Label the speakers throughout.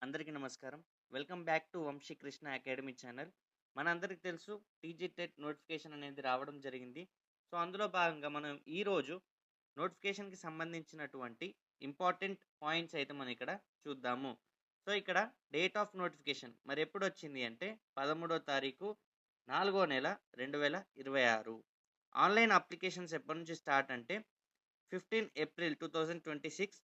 Speaker 1: అందరికీ నమస్కారం. Welcome back to Vamshi Krishna academy channel. మనందరికి తెలుసు టీజీ టెట్ నోటిఫికేషన్ అనేది రావడం జరిగింది. సో, అందులో భాగంగా మనం ఈరోజు నోటిఫికేషన్‌కి సంబంధించినటువంటి ఇంపార్టెంట్ పాయింట్స్ అయితే మనం ఇక్కడ చూద్దాము. సో, ఇక్కడ డేట్ ఆఫ్ నోటిఫికేషన్ మరి ఎప్పుడొచ్చింది అంటే 13వ తారీఖు 4వ నెల 2026. ఆన్‌లైన్ అప్లికేషన్స్ ఎప్పటి నుంచి స్టార్ట్ అంటే 15 ఏప్రిల్ 2026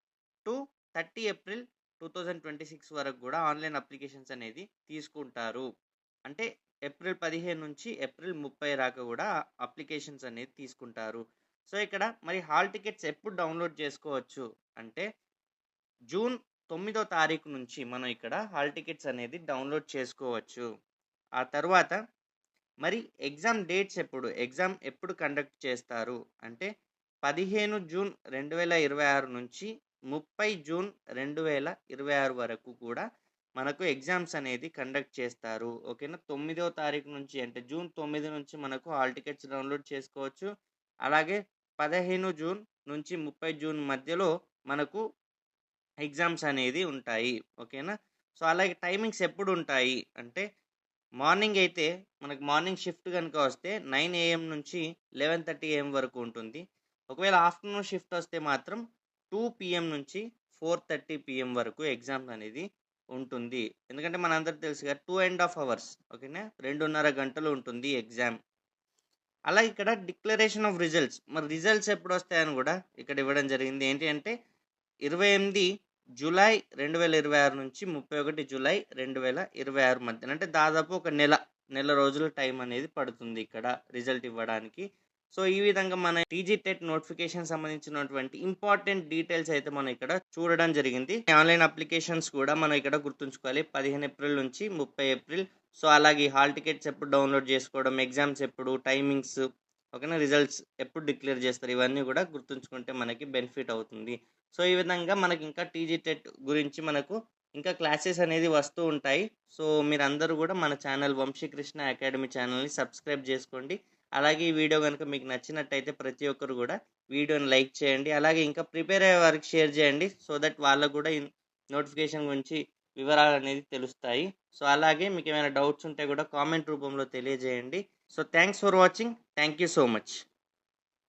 Speaker 1: టు 30 ఏప్రిల్ 2026 వరకు కూడా ఆన్‌లైన్ అప్లికేషన్స్ అనేది తీసుకుంటారు. అంటే ఏప్రిల్ 15 నుంచి ఏప్రిల్ 30 దాకా కూడా అప్లికేషన్స్ అనేది తీసుకుంటారు. సో, ఇక్కడ మరి హాల్ టికెట్స్ ఎప్పుడు డౌన్‌లోడ్ చేసుకోవచ్చు అంటే జూన్ 9వ తారీఖు నుంచి మనం ఇక్కడ హాల్ టికెట్స్ అనేది డౌన్‌లోడ్ చేసుకోవచ్చు. ఆ తర్వాత మరి ఎగ్జామ్ ఎప్పుడు కండక్ట్ చేస్తారు అంటే 15 జూన్ 2026 నుంచి 30 జూన్ 2026 వరకు కూడా మనకు ఎగ్జామ్స్ అనేది కండక్ట్ చేస్తారు. ఓకేనా. 9వ తారీఖు నుంచి అంటే జూన్ 9 నుంచి మనకు హాల్ టికెట్స్ డౌన్లోడ్ చేసుకోవచ్చు. అలాగే 15 జూన్ నుంచి 30 జూన్ మధ్యలో మనకు ఎగ్జామ్స్ అనేది ఉంటాయి. ఓకేనా. సో, అలాగే టైమింగ్స్ ఎప్పుడు ఉంటాయి అంటే మార్నింగ్ అయితే మనకు మార్నింగ్ షిఫ్ట్ గనుక వస్తే 9 ఏఎం నుంచి 11:30 ఏఎం వరకు ఉంటుంది. ఒకవేళ ఆఫ్టర్‌నూన్ షిఫ్ట్ వస్తే మాత్రం 2 పీఎం నుంచి 4:30 పీఎం వరకు ఎగ్జామ్ అనేది ఉంటుంది. ఎందుకంటే మనందరికి తెలుసు కదా! 2 ½ అవర్స్ ఓకేనా. 2:30 గంటలు ఉంటుంది ఎగ్జామ్. అలాగే ఇక్కడ డిక్లరేషన్ ఆఫ్ రిజల్ట్స్ మరి రిజల్ట్స్ ఎప్పుడొస్తాయని కూడా ఇక్కడ ఇవ్వడం జరిగింది. ఏంటి అంటే 28 జూలై 2026 నుంచి 31 జూలై 2026 మధ్యన అంటే దాదాపు ఒక నెల రోజుల టైం అనేది పడుతుంది ఇక్కడ రిజల్ట్ ఇవ్వడానికి. సో, ఈ విధంగా మన టీజీ టెట్ నోటిఫికేషన్ సంబంధించినటువంటి ఇంపార్టెంట్ డీటెయిల్స్ అయితే మనం ఇక్కడ చూడడం జరిగింది. ఆన్‌లైన్ అప్లికేషన్స్ కూడా మనం ఇక్కడ గుర్తుంచుకోవాలి. 15 ఏప్రిల్ నుంచి 30 ఏప్రిల్. సో, అలాగే హాల్ టికెట్స్ ఎప్పుడు డౌన్‌లోడ్ చేసుకోవడం, ఎగ్జామ్స్ ఎప్పుడు, టైమింగ్స్ ఓకేనా. రిజల్ట్స్ ఎప్పుడు డిక్లేర్ చేస్తారు ఇవన్నీ కూడా గుర్తుంచుకుంటే మనకి బెనిఫిట్ అవుతుంది. సో, ఈ విధంగా మనకి ఇంకా టీజీ టెట్ గురించి మనకు ఇంకా క్లాసెస్ అనేది వస్తూ ఉంటాయి. సో, మీరందరూ కూడా మన ఛానల్ వంశీకృష్ణ అకాడమీ ఛానల్‌ని సబ్స్క్రైబ్ చేసుకోండి. అలాగే ఈ వీడియో గనుక మీకు నచ్చినట్టయితే ప్రతి ఒక్కరు కూడా వీడియోని లైక్ చేయండి. అలాగే ఇంకా ప్రిపేర్ అయ్యే వారికి షేర్ చేయండి. సో దట్ వాళ్ళకు కూడా ఈ నోటిఫికేషన్ గురించి వివరాలనేది తెలుస్తాయి. సో, అలాగే మీకేమైనా డౌట్స్ ఉంటే కూడా కామెంట్ రూపంలో తెలియజేయండి. So, thanks for watching. Thank you so much.